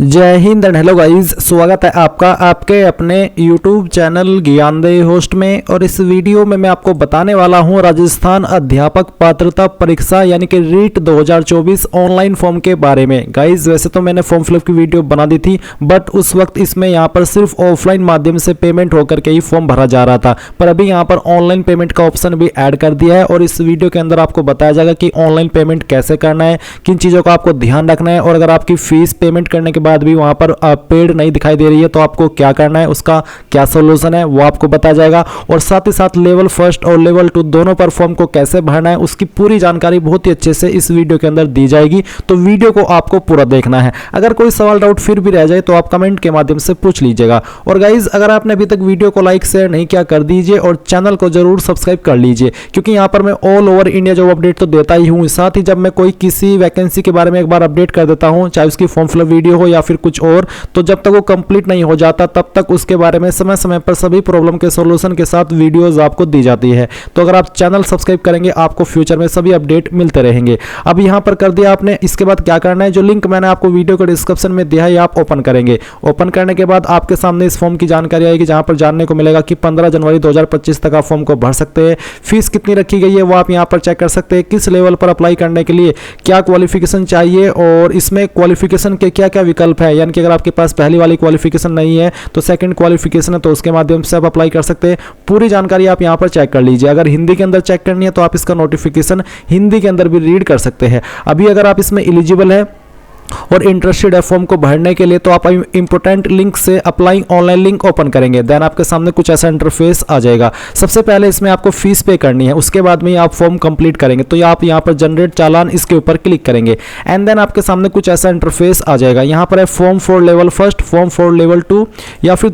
जय Hind and hello guys, स्वागत है आपका आपके अपने YouTube चैनल ज्ञानदेह होस्ट में। और इस वीडियो में मैं आपको बताने वाला हूं राजस्थान अध्यापक पात्रता परीक्षा यानी कि रीट 2024 ऑनलाइन फॉर्म के बारे में। गाइस वैसे तो मैंने फॉर्म फिलअप की वीडियो बना दी थी, बट उस वक्त इसमें यहां पर सिर्फ ऑफलाइन माध्यम से पेमेंट होकर के ही फॉर्म भरा जा रहा था, पर अभी यहां पर ऑनलाइन पेमेंट का ऑप्शन भी ऐड कर दिया है। और इस वीडियो के अंदर आपको बताया जाएगा कि ऑनलाइन पेमेंट कैसे करना है, किन चीज़ों का आपको ध्यान रखना है, और अगर आपकी फीस पेमेंट करने के बाद भी वहां पर पेड नहीं दिखाई दे रही है तो आपको क्या करना है, उसका क्या सोल्यूशन है वो आपको बताया जाएगा। और साथ ही साथ लेवल फर्स्ट और लेवल 2 दोनों पर फॉर्म को कैसे भरना है उसकी पूरी जानकारी बहुत ही अच्छे से इस वीडियो के अंदर दी जाएगी, तो वीडियो को आपको पूरा देखना है। अगर कोई सवाल डाउट फिर भी रह जाए तो आप कमेंट के माध्यम से पूछ लीजिएगा। और गाइज अगर आपने अभी तक वीडियो को लाइक शेयर नहीं किया कर दीजिए और चैनल को जरूर सब्सक्राइब कर लीजिए, क्योंकि यहाँ पर मैं all over India job update तो देता ही हूँ, साथ ही जब मैं कोई किसी वैकेंसी के बारे में एक बार अपडेट कर देता हूँ, चाहे उसकी फॉर्म फिलअप वीडियो हो या फिर कुछ और, तो जब तक वो कंप्लीट नहीं हो जाता तब तक उसके बारे में समय समय पर सभी प्रॉब्लम के सॉल्यूशन के साथ वीडियोस आपको दी जाती है। तो अगर आप चैनल सब्सक्राइब करेंगे आपको फ्यूचर में सभी अपडेट मिलते रहेंगे। अब यहाँ पर कर दिया आपने, इसके बाद क्या करना है, जो लिंक मैंने आपको वीडियो के डिस्क्रिप्शन में दिया है आप ओपन करेंगे। ओपन करने के बाद आपके सामने इस फॉर्म की जानकारी आएगी, जहां पर जानने को मिलेगा कि 15 जनवरी 2025 तक आप फॉर्म को भर सकते हैं। फीस कितनी रखी गई है वो आप यहाँ पर चेक कर सकते हैं, किस लेवल पर अप्लाई करने के लिए क्या क्वालिफिकेशन चाहिए और इसमें क्वालिफिकेशन के क्या क्या विकल्प है। यानी कि अगर आपके पास पहली वाली क्वालिफिकेशन नहीं है तो सेकंड क्वालिफिकेशन है, तो उसके माध्यम से आप अप्लाई कर सकते हैं। पूरी जानकारी आप यहां पर चेक कर लीजिए। अगर हिंदी के अंदर चेक करनी है तो आप इसका नोटिफिकेशन हिंदी के अंदर भी रीड कर सकते हैं। अभी अगर आप इसमें एलिजिबल है और इंटरेस्टेड है फॉर्म को भरने के लिए तो आप इंपोर्टेंट लिंक से अप्लाई ऑनलाइन लिंक ओपन करेंगे, देन आपके सामने कुछ ऐसा इंटरफेस आ जाएगा। सबसे पहले इसमें आपको फीस पे करनी है, उसके बाद में आप फॉर्म कंप्लीट करेंगे तो आप यहाँ पर जनरेट चालान इसके ऊपर क्लिक करेंगे एंड देन आपके सामने कुछ ऐसा इंटरफेस आ जाएगा। यहाँ पर है form for level first, form for level 2 या फिर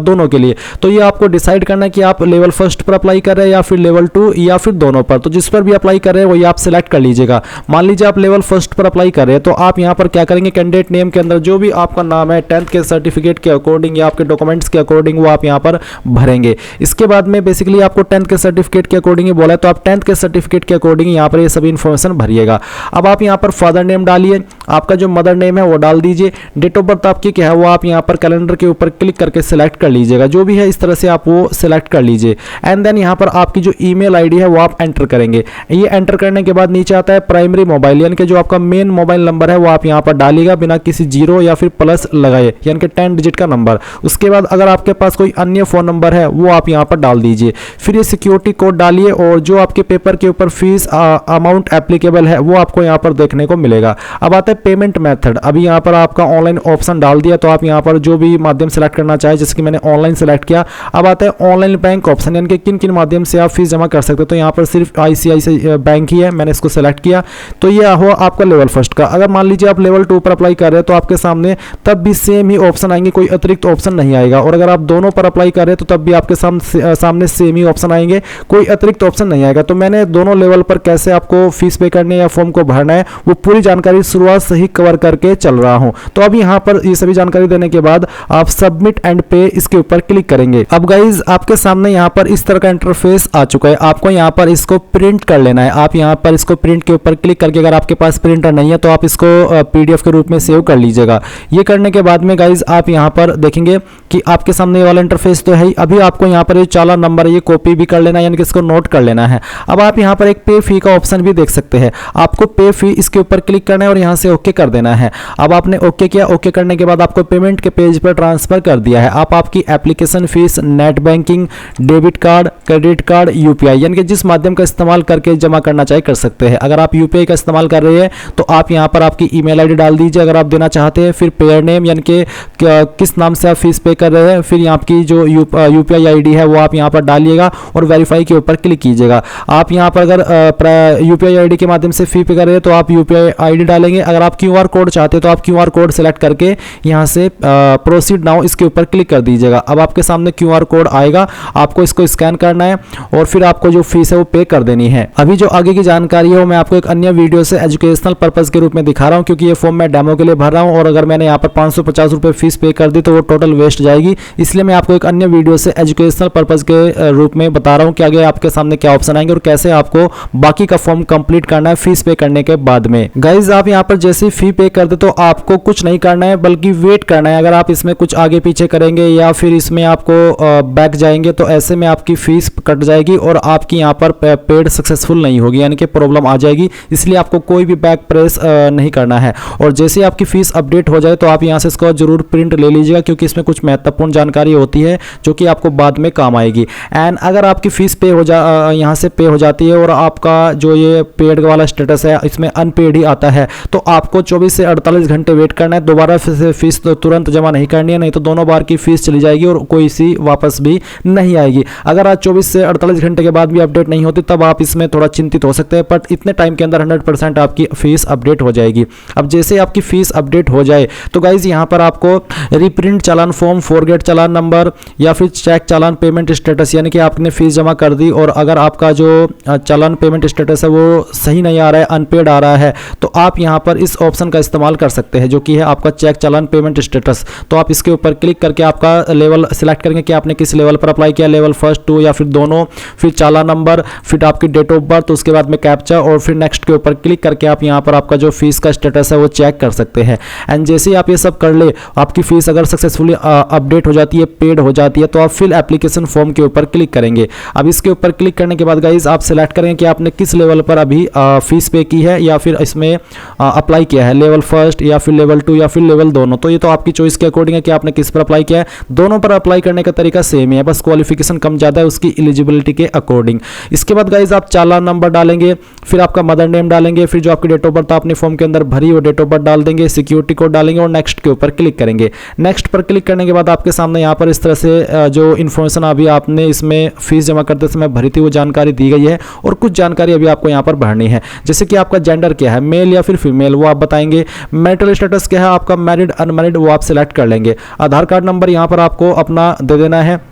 दोनों के लिए। तो ये आपको डिसाइड करना है कि आप लेवल फर्स्ट पर अप्लाई कर रहे हैं या फिर लेवल 2 या फिर दोनों पर। तो जिस पर भी अप्लाई कर रहे हैं वही आप सिलेक्ट कर लीजिएगा। मान लीजिए आप लेवल फर्स्ट पर अप्लाई कर रहे हैं तो आप यहाँ पर क्या करेंगे, कैंडिडेट नेम के अंदर जो भी आपका नाम है 10th के सर्टिफिकेट के अकॉर्डिंग या आपके डॉक्यूमेंट्स के अकॉर्डिंग वो आप यहाँ पर भरेंगे। इसके बाद में बेसिकली आपको 10th के सर्टिफिकेट के अकॉर्डिंग ही बोला है तो आप 10th के सर्टिफिकेट के अकॉर्डिंग यहाँ पर ये सभी इंफॉर्मेशन भरिएगा। अब आप यहाँ पर फादर नेम डालिए, आपका जो मदर नेम है वो डाल दीजिए, डेट ऑफ बर्थ आपकी क्या है वो आप यहाँ पर कैलेंडर के ऊपर क्लिक करके सिलेक्ट कर लीजिएगा, जो भी है इस तरह से आप वो सिलेक्ट कर लीजिए। एंड देन यहाँ पर आपकी जो ईमेल आईडी है वो आप एंटर करेंगे। ये एंटर करने के बाद नीचे आता है प्राइमरी मोबाइल, यानी कि जो आपका मेन मोबाइल नंबर है वो आप यहाँ पर डालिएगा बिना किसी जीरो या फिर प्लस लगाए, यानी कि 10 डिजिट का नंबर। उसके बाद अगर आपके पास कोई अन्य फोन नंबर है वो आप यहाँ पर डाल दीजिए। फिर ये सिक्योरिटी कोड डालिए और जो आपके पेपर के ऊपर फीस अमाउंट एप्लीकेबल है वो आपको यहाँ पर देखने को मिलेगा। अब आता है पेमेंट मेथड। अभी यहाँ पर आपका ऑनलाइन ऑप्शन डाल दिया तो आप यहाँ पर जो भी माध्यम सेलेक्ट करना चाहे, जैसे कि मैंने ऑनलाइन सेलेक्ट किया। अब आता है ऑनलाइन बैंक ऑप्शन, यानी कि किन किन माध्यम से आप फीस जमा कर सकते हो। तो यहाँ पर सिर्फ ICICI बैंक ही है, मैंने इसको सेलेक्ट किया। तो ये हुआ आपका लेवल फर्स्ट का। अगर मान लीजिए आप लेवल 2 पर अप्लाई कर रहे हैं तो आपके सामने तब भी सेम ही ऑप्शन आएंगे, कोई अतिरिक्त ऑप्शन नहीं आएगा। और अगर आप दोनों पर अप्लाई कर रहे हैं तो तब भी आपके सामने सेम ही ऑप्शन आएंगे, कोई अतिरिक्त ऑप्शन नहीं आएगा। तो मैंने दोनों लेवल पर कैसे आपको फीस पे करनी है या फॉर्म को भरना है वो पूरी जानकारी शुरुआत से ही कवर करके चल रहा हूं। तो अब यहाँ पर ये सभी जानकारी देने के बाद आप सबमिट एंड पे इसके ऊपर क्लिक करेंगे। अब गाइज आपके सामने यहाँ पर इस तरह का इंटरफेस आ चुका है, आपको यहाँ पर इसको प्रिंट कर लेना है। आप यहाँ पर इसको प्रिंट के ऊपर क्लिक करके, अगर आपके पास प्रिंटर नहीं है तो आप इसको PDF के रूप में सेव कर लीजिएगा। ये करने के बाद में गाइज आप यहाँ पर देखेंगे कि आपके सामने ये वाला इंटरफेस तो है ही। अभी आपको यहाँ पर ये चालान नंबर है ये कॉपी भी कर लेना है, यानी कि इसको नोट कर लेना है। अब आप यहाँ पर एक पे फी का ऑप्शन भी देख सकते हैं, आपको पे फी इसके ऊपर क्लिक करना है और यहाँ से ओके कर देना है। अब आपने ओके किया, ओके करने के बाद आपको पेमेंट के पेज पर ट्रांसफर कर दिया है। आप आपकी application fees net banking, debit card, credit card, UPI यानी कि जिस माध्यम का इस्तेमाल करके जमा करना चाहे कर सकते हैं। अगर आप UPI का इस्तेमाल कर रहे हैं तो आप यहाँ पर आपकी ईमेल आईडी डाल दीजिए अगर आप देना चाहते हैं, फिर पेयर नेम यानी कि किस नाम से आप फीस पे कर रहे हैं, फिर यहाँ की जो UPI ID है वो आप यहाँ पर डालिएगा और वेरीफाई के ऊपर क्लिक कीजिएगा। आप यहाँ पर अगर UPI ID के माध्यम से फी पे कर रहे हैं तो आप UPI ID डालेंगे। अगर आप QR कोड चाहते हैं तो आप QR कोड सेलेक्ट करके यहाँ से प्रोसीड नाउ इसके ऊपर क्लिक कर दीजिएगा। अब आपके सामने QR कोड आएगा, आपको इसको स्कैन करना है और फिर आपको जो फीस है वो पे कर देनी है। अभी जो आगे की जानकारी है वो मैं आपको एक अन्य वीडियो से एजुकेशनल पर्पज के रूप में दिखा रहा हूँ, क्योंकि ये फॉर्म मैं डेमो के लिए भर रहा हूँ और अगर मैंने यहाँ पर 550 रुपये फीस पे कर दी तो वो टोटल वेस्ट जाएगा। जाएगी। इसलिए मैं आपको एक अन्य वीडियो से एजुकेशनल पर्पज़ के रूप में बता रहा हूँ कि आगे आपके सामने क्या ऑप्शन आएंगे और कैसे आपको बाकी का फॉर्म कंप्लीट करना है फीस पे करने के बाद में। गाइज आप यहाँ पर जैसे फी पे कर दे तो आपको कुछ नहीं करना है बल्कि वेट करना है। अगर आप इसमें कुछ आगे पीछे करेंगे या फिर इसमें आपको बैक जाएंगे तो ऐसे में आपकी फीस कट जाएगी और आपकी यहाँ पर पेड सक्सेसफुल नहीं होगी, यानी कि प्रॉब्लम आ जाएगी। इसलिए आपको कोई भी बैक प्रेस नहीं करना है। और जैसे आपकी फीस अपडेट हो जाए तो आप यहाँ से इसको जरूर प्रिंट ले लीजिएगा, क्योंकि इसमें कुछ महत्वपूर्ण जानकारी होती है जो कि आपको बाद में काम आएगी। एंड अगर आपकी फीस पे हो यहाँ से पे हो जाती है और आपका जो ये पेड वाला स्टेटस है इसमें अनपेड ही आता है तो आपको 24 से 48 घंटे वेट करना है। दोबारा से फीस तो तुरंत जमा नहीं करनी है, नहीं तो दोनों बार की फीस चली जाएगी और कोई सी वापस भी नहीं आएगी। अगर आज 24 से 48 घंटे के बाद भी अपडेट नहीं होती तब आप इसमें थोड़ा चिंतित हो सकते हैं, बट इतने टाइम के अंदर 100% आपकी फीस अपडेट हो जाएगी। अब जैसे आपकी फीस अपडेट हो जाए तो गाइज यहाँ पर आपको रिप्रिंट चालान फॉर्म, फॉरगेट चालान नंबर या फिर चेक चालान पेमेंट स्टेटस, यानी कि आपने फीस जमा कर दी और अगर आपका जो चालान पेमेंट स्टेटस है वो सही नहीं आ रहा है, अनपेड आ रहा है, तो आप यहाँ पर इस ऑप्शन का इस्तेमाल कर सकते हैं जो कि है आपका चेक चालान पेमेंट स्टेटस। तो आप इसके ऊपर क्लिक करके आपका लेवल सिलेक्ट करेंगे कि आपने किस लेवल पर अप्लाई किया, लेवल 1, 2 या फिर दोनों, फिर चालान नंबर, फिर आपकी डेट ऑफ बर्थ, उसके बाद में कैप्चा और फिर नेक्स्ट के ऊपर क्लिक करके आप यहाँ पर आपका जो फीस का स्टेटस है वो चेक कर सकते हैं। एंड जैसे ही आप ये सब कर ले, आपकी फीस अगर सक्सेसफुली अपडेट हो जाती है, पेड हो जाती है, तो आप फिल एप्लीकेशन फॉर्म के ऊपर क्लिक करेंगे। अब इसके ऊपर क्लिक करने के बाद गाइज आप सिलेक्ट करेंगे कि आपने किस लेवल पर अभी फीस पे की है या फिर इसमें अप्लाई किया है, लेवल 1 या फिर लेवल 2 या फिर लेवल दोनों। तो ये तो आपकी चॉइस के अकॉर्डिंग है कि आपने किस पर अप्लाई किया है। दोनों पर अप्लाई करने का तरीका सेम ही है, बस क्वालिफिकेशन कम ज़्यादा है उसकी एलिजिबिलिटी के अकॉर्डिंग। इसके बाद गाइज आप चालान नंबर डालेंगे, फिर आपका मदर नेम डालेंगे, फिर जो आपकी डेट ऑफ बर्थ आपने फॉर्म के अंदर भरी वो डेट ऑफ बर्थ डाल देंगे, सिक्योरिटी कोड डालेंगे और नेक्स्ट के ऊपर क्लिक करेंगे। नेक्स्ट पर क्लिक करने के बाद आपके सामने यहाँ पर इस तरह से जो इन्फॉर्मेशन अभी आपने इसमें फीस जमा करते समय भरी थी वो जानकारी दी गई है और कुछ जानकारी अभी आपको यहाँ पर भरनी है, जैसे कि आपका जेंडर क्या है, मेल या फिर फीमेल, वो आप बताएंगे। मैरिटल स्टेटस क्या है आपका, मैरिड अनमैरिड, वो आप सिलेक्ट कर लेंगे। आधार कार्ड नंबर यहाँ पर आपको अपना दे देना है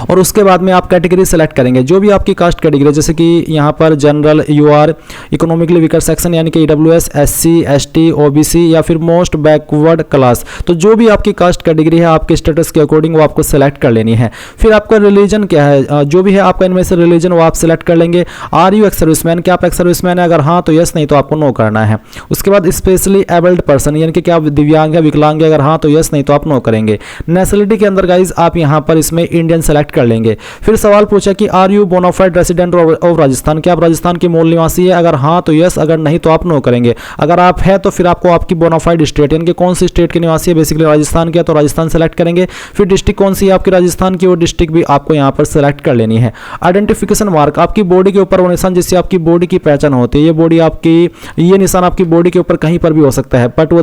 और उसके बाद में आप कैटेगरी सेलेक्ट करेंगे, जो भी आपकी कास्ट कैटेगरी, जैसे कि यहाँ पर general, UR, economically weaker section यानी कि ईडब्ल्यूएस, एससी, एसटी, ओबीसी या फिर मोस्ट बैकवर्ड क्लास, तो जो भी आपकी कास्ट कैटेगरी है आपके स्टेटस के अकॉर्डिंग वो आपको सेलेक्ट कर लेनी है। फिर आपका रिलीजन क्या है, जो भी है आपका इनमें से रिलीजन वो आप सेलेक्ट कर लेंगे। आर यू एक्स सर्विसमैन, क्या आप एक्स सर्विसमैन है, अगर हाँ तो यस, नहीं तो आपको नो करना है। उसके बाद स्पेशली एबल्ड पर्सन, यानी कि क्या आप दिव्यांग है, विकलांग है, अगर हाँ तो यस, नहीं तो आप नो करेंगे। नेशनलिटी के अंदर गाइज आप यहाँ पर इसमें इंडियन सेलेक्ट कर लेंगे। फिर सवाल पूछा कि are you bonafide resident of Rajasthan, क्या आप राजस्थान के मूल निवासी है, अगर हाँ तो यस, अगर नहीं तो आप नो करेंगे। अगर आप है तो फिर आपको आपकी बोनाफाइड स्टेट यानी कि कौन सी स्टेट के निवासी है, बेसिकली राजस्थान के, तो राजस्थान सेलेक्ट करेंगे। फिर डिस्ट्रिक्ट कौन सी है आपकी राजस्थान की, वो डिस्ट्रिक्ट भी आपको यहाँ पर सेलेक्ट कर लेनी है। आइडेंटिफिकेशन मार्क, आपकी बॉडी के ऊपर वो निशान जिससे आपकी बॉडी की पहचान होती है, ये बॉडी आपकी, ये निशान आपकी बॉडी के ऊपर कहीं पर भी हो सकता है, बट वो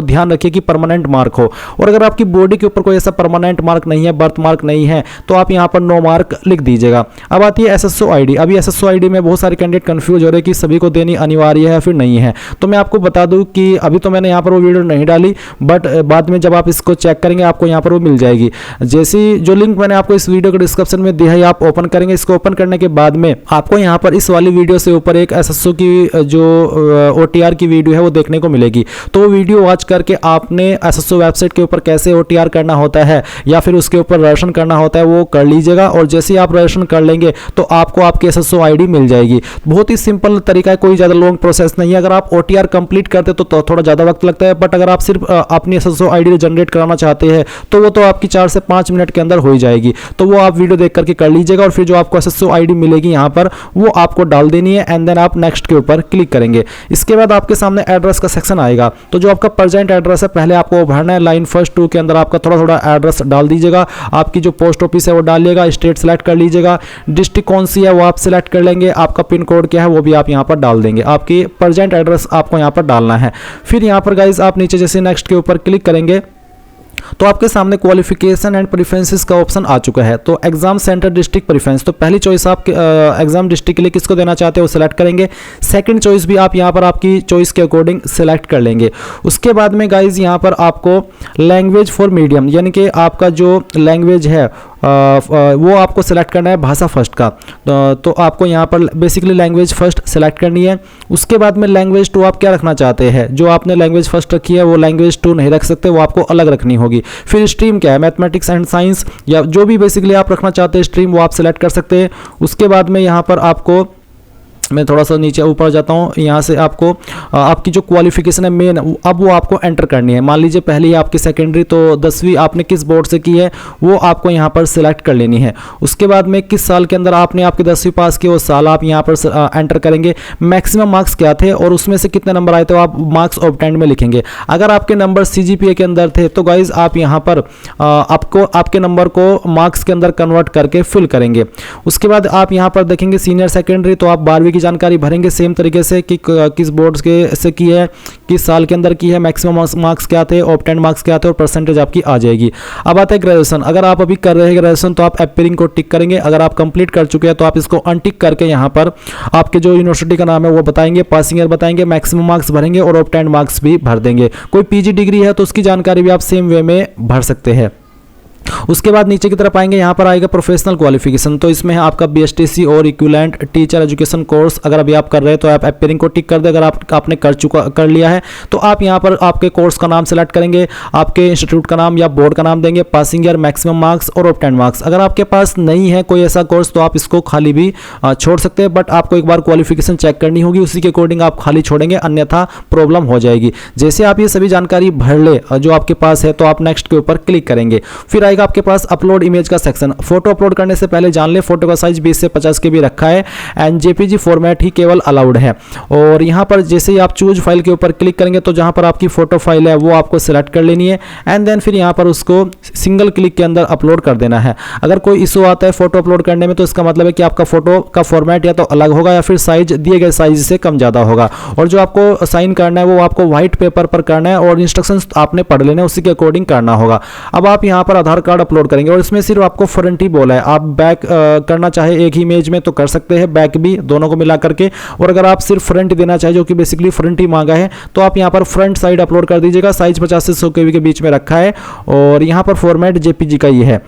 ध्यान रखिए कि परमानेंट मार्क हो। और अगर आपकी बॉडी के ऊपर कोई ऐसा परमानेंट मार्क नहीं है, बर्थ मार्क नहीं है, तो आप यहाँ पर नो मार्क लिख दीजिएगा। अब आती है एसएसओ आईडी। अभी एसएसओ आईडी में बहुत सारे कैंडिडेट कंफ्यूज हो रहे हैं कि सभी को देनी अनिवार्य है या फिर नहीं है, तो मैं आपको बता दूं कि अभी तो मैंने यहाँ पर वो वीडियो नहीं डाली, बट बाद में जब आप इसको चेक करेंगे आपको यहाँ पर वो मिल जाएगी। जैसी जो लिंक मैंने आपको इस वीडियो के डिस्क्रिप्शन में दिया है आप ओपन करेंगे, इसको ओपन करने के बाद में आपको यहाँ पर इस वाली वीडियो से ऊपर एक एसएसओ की जो ओटीआर की वीडियो है वो देखने को मिलेगी। तो वो वीडियो वॉच करके आपने एसएसओ वेबसाइट के ऊपर कैसे ओटीआर करना होता है या फिर उसके ऊपर रजिस्ट्रेशन करना होता है वो कर लीजिएगा। और जैसे ही आप रजिस्ट्रेशन कर लेंगे तो आपको आपकी एसएसओ आईडी मिल जाएगी। बहुत ही सिंपल तरीका है, कोई ज़्यादा लॉन्ग प्रोसेस नहीं है। अगर आप ओटीआर कंप्लीट करते तो थोड़ा ज़्यादा वक्त लगता है, बट अगर आप सिर्फ अपनी एसएसओ आईडी जनरेट कराना चाहते हैं तो वो तो आपकी 4 से 5 मिनट के अंदर हो ही जाएगी। तो वो आप वीडियो देख करके कर लीजिएगा और फिर जो आपको एसएसओ आईडी मिलेगी यहाँ पर वो आपको डाल देनी है एंड देन आप नेक्स्ट के ऊपर क्लिक करेंगे। इसके बाद आपके सामने एड्रेस का सेक्शन आएगा। तो जो आपका प्रेजेंट एड्रेस है पहले आपको भरना है। लाइन फर्स्ट 2 के अंदर आपका थोड़ा थोड़ा एड्रेस डाल दीजिएगा। आपकी जो पोस्ट ऑफिस है वो डालिएगा, स्टेट सेलेक्ट कर लीजिएगा, डिस्ट्रिक्ट कौन सी है वो आप सिलेक्ट कर लेंगे, आपका पिन कोड क्या है वो भी आप यहाँ पर डाल देंगे। आपकी प्रेजेंट एड्रेस आपको यहाँ पर डालना है। फिर यहाँ पर गाइज आप नीचे जैसे नेक्स्ट के ऊपर क्लिक करेंगे तो आपके सामने क्वालिफिकेशन एंड प्रेफरेंसेस का ऑप्शन आ चुका है। तो एग्जाम सेंटर डिस्ट्रिक्ट प्रेफरेंस, तो पहली चॉइस आप एग्जाम डिस्ट्रिक्ट के लिए किसको देना चाहते हो वो सिलेक्ट करेंगे। सेकंड चॉइस भी आप यहाँ पर आपकी चॉइस के अकॉर्डिंग सिलेक्ट कर लेंगे। उसके बाद में गाइज यहाँ पर आपको लैंग्वेज फॉर मीडियम यानी कि आपका जो लैंग्वेज है वो आपको सेलेक्ट करना है भाषा फर्स्ट का। तो आपको यहाँ पर बेसिकली लैंग्वेज फर्स्ट सेलेक्ट करनी है। उसके बाद में लैंग्वेज 2 आप क्या रखना चाहते हैं, जो आपने लैंग्वेज फर्स्ट रखी है वो लैंग्वेज 2 नहीं रख सकते, वो आपको अलग रखनी होगी। फिर स्ट्रीम क्या है, मैथमेटिक्स एंड साइंस या जो भी बेसिकली आप रखना चाहते हैं स्ट्रीम, वो आप सेलेक्ट कर सकते हैं। उसके बाद में यहाँ पर आपको, मैं थोड़ा सा नीचे ऊपर जाता हूँ, यहाँ से आपको आपकी जो क्वालिफिकेशन है मेन, अब वो आपको एंटर करनी है। मान लीजिए पहले ही आपकी सेकेंडरी तो 10वीं आपने किस बोर्ड से की है वो आपको यहाँ पर सिलेक्ट कर लेनी है। उसके बाद में किस साल के अंदर आपने आपकी 10वीं पास की वो साल आप यहाँ पर एंटर करेंगे। मैक्सिमम मार्क्स क्या थे और उसमें से कितने नंबर आए थे आप मार्क्स ऑब्टेन्ड में लिखेंगे। अगर आपके नंबर CGPA के अंदर थे तो गाइज आप यहाँ पर आपको आपके नंबर को मार्क्स के अंदर कन्वर्ट करके फिल करेंगे। उसके बाद आप यहाँ पर देखेंगे सीनियर सेकेंडरी, तो आप 12वीं की जानकारी भरेंगे सेम तरीके से कि किस बोर्ड के से की है, किस साल के अंदर की है, मैक्सिमम मार्क्स क्या थे, ऑब्टेन्ड मार्क्स क्या थे और परसेंटेज आपकी आ जाएगी। अब आता है ग्रेजुएशन। अगर आप अभी कर रहे हैं ग्रेजुएशन तो आप अपीयरिंग को टिक करेंगे। अगर आप कंप्लीट कर चुके हैं तो आप इसको अनटिक करके यहाँ पर आपके जो यूनिवर्सिटी का नाम है वो बताएंगे, पासिंग ईयर बताएंगे, मैक्सिमम मार्क्स भरेंगे और ऑब्टेन्ड मार्क्स भी भर देंगे। कोई PG डिग्री है तो उसकी जानकारी भी आप सेम वे में भर सकते हैं। उसके बाद नीचे की तरफ आएंगे, यहाँ पर आएगा प्रोफेशनल क्वालिफिकेशन। तो इसमें है आपका BSTC और इक्विवेलेंट टीचर एजुकेशन कोर्स। अगर अभी आप कर रहे हैं तो आप अपीयरिंग को टिक कर दे। अगर आपने कर लिया है तो आप यहाँ पर आपके कोर्स का नाम सेलेक्ट करेंगे, आपके इंस्टीट्यूट का नाम या बोर्ड का नाम देंगे, पासिंग ईयर, मैक्सिमम मार्क्स और ऑब्टेन्ड मार्क्स। अगर आपके पास नहीं है कोई ऐसा कोर्स तो आप इसको खाली भी छोड़ सकते हैं, बट आपको एक बार क्वालिफिकेशन चेक करनी होगी, उसी के अकॉर्डिंग आप खाली छोड़ेंगे, अन्यथा प्रॉब्लम हो जाएगी। जैसे आप ये सभी जानकारी भर ले जो आपके पास है तो आप नेक्स्ट के ऊपर क्लिक करेंगे। फिर आएगा आपके पास अपलोड इमेज का सेक्शन। फोटो अपलोड करने से पहले जान ले फोटो का साइज 20 से 50 के भी रखा है एंड JPG फॉर्मेट ही केवल अलाउड है। और यहां पर जैसे ही आप चूज फाइल के ऊपर क्लिक करेंगे तो जहां पर आपकी फोटो फाइल है वो आपको सिलेक्ट कर लेनी है एंड देन फिर यहां पर उसको सिंगल क्लिक के अंदर अपलोड कर देना है। अगर कोई इशू आता है फोटो अपलोड करने में तो इसका मतलब है कि आपका फोटो का फॉर्मेट या तो अलग होगा या फिर साइज दिए गए साइज से कम ज्यादा होगा। और जो आपको साइन करना है वो आपको व्हाइट पेपर पर करना है और इंस्ट्रक्शंस आपने पढ़ लेने, उसी के अकॉर्डिंग करना होगा। अब आप यहां पर आधार कार्ड अपलोड करेंगे और इसमें सिर्फ आपको फ्रंट ही बोला है। आप बैक करना चाहे एक ही इमेज में तो कर सकते हैं, बैक भी, दोनों को मिला करके। और अगर आप सिर्फ फ्रंट देना चाहे जो कि बेसिकली फ्रंट ही मांगा है तो आप यहां पर फ्रंट साइड अपलोड कर दीजिएगा। साइज 50 से 100 KB के बीच में रखा है और यहां पर फॉर्मेट JPG का ही है।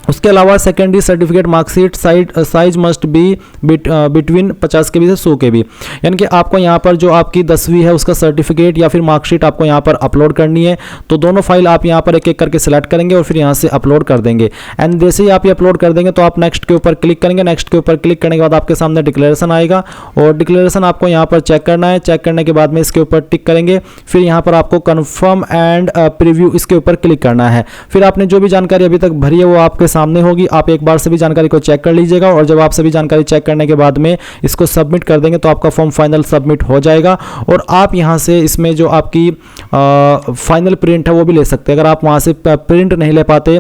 उसके अलावा secondary certificate marksheet size must be between 50 KB से 100 KB, यानी कि आपको यहाँ पर जो आपकी 10वीं है उसका सर्टिफिकेट या फिर मार्कशीट आपको यहाँ पर अपलोड करनी है। तो दोनों फाइल आप यहाँ पर एक एक करके सिलेक्ट करेंगे और फिर यहाँ से अपलोड कर देंगे। एंड जैसे ही आप ये अपलोड कर देंगे तो आप नेक्स्ट के ऊपर क्लिक करेंगे। नेक्स्ट के ऊपर क्लिक करने के बाद आपके सामने डिक्लेरेशन आएगा और डिक्लेरेशन आपको यहाँ पर चेक करना है। चेक करने के बाद में इसके ऊपर टिक करेंगे। फिर यहाँ पर आपको कन्फर्म एंड प्रीव्यू इसके ऊपर क्लिक करना है। फिर आपने जो भी जानकारी अभी तक भरी है वो आपके सामने होगी। आप एक बार सभी जानकारी को चेक कर लीजिएगा और जब आप सभी जानकारी चेक करने के बाद में इसको सबमिट कर देंगे तो आपका फॉर्म फाइनल सबमिट हो जाएगा। और आप यहां से इसमें जो आपकी फाइनल प्रिंट है वो भी ले सकते हैं। अगर आप वहां से प्रिंट नहीं ले पाते,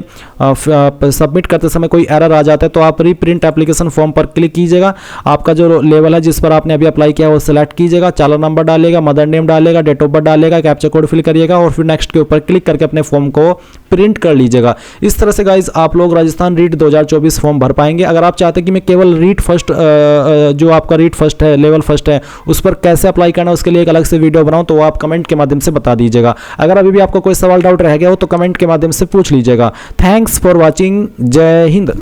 सबमिट करते समय कोई एरर आ जाता है तो आप रीप्रिंट एप्लीकेशन फॉर्म पर क्लिक कीजिएगा। आपका जो लेवल है जिस पर आपने अभी अप्लाई किया वो सिलेक्ट कीजिएगा, चालान नंबर डालेगा, मदर नेम डालेगा, डेट ऑफ बर्थ डालेगा, कैप्चा कोड फिल करिएगा और फिर नेक्स्ट के ऊपर क्लिक करके अपने फॉर्म को प्रिंट कर लीजिएगा। इस तरह से गाइज आप लोग राजस्थान रीट 2024 फॉर्म भर पाएंगे। अगर आप चाहते हैं कि मैं केवल रीट फर्स्ट जो आपका रीट फर्स्ट है, लेवल फर्स्ट है, उस पर कैसे अप्लाई करना है उसके लिए एक अलग से वीडियो बनाऊं तो आप कमेंट के माध्यम से बता दीजिएगा। अगर अभी भी आपको कोई सवाल डाउट रह गया हो तो कमेंट के माध्यम से पूछ लीजिएगा। Thanks for watching. जय हिंद।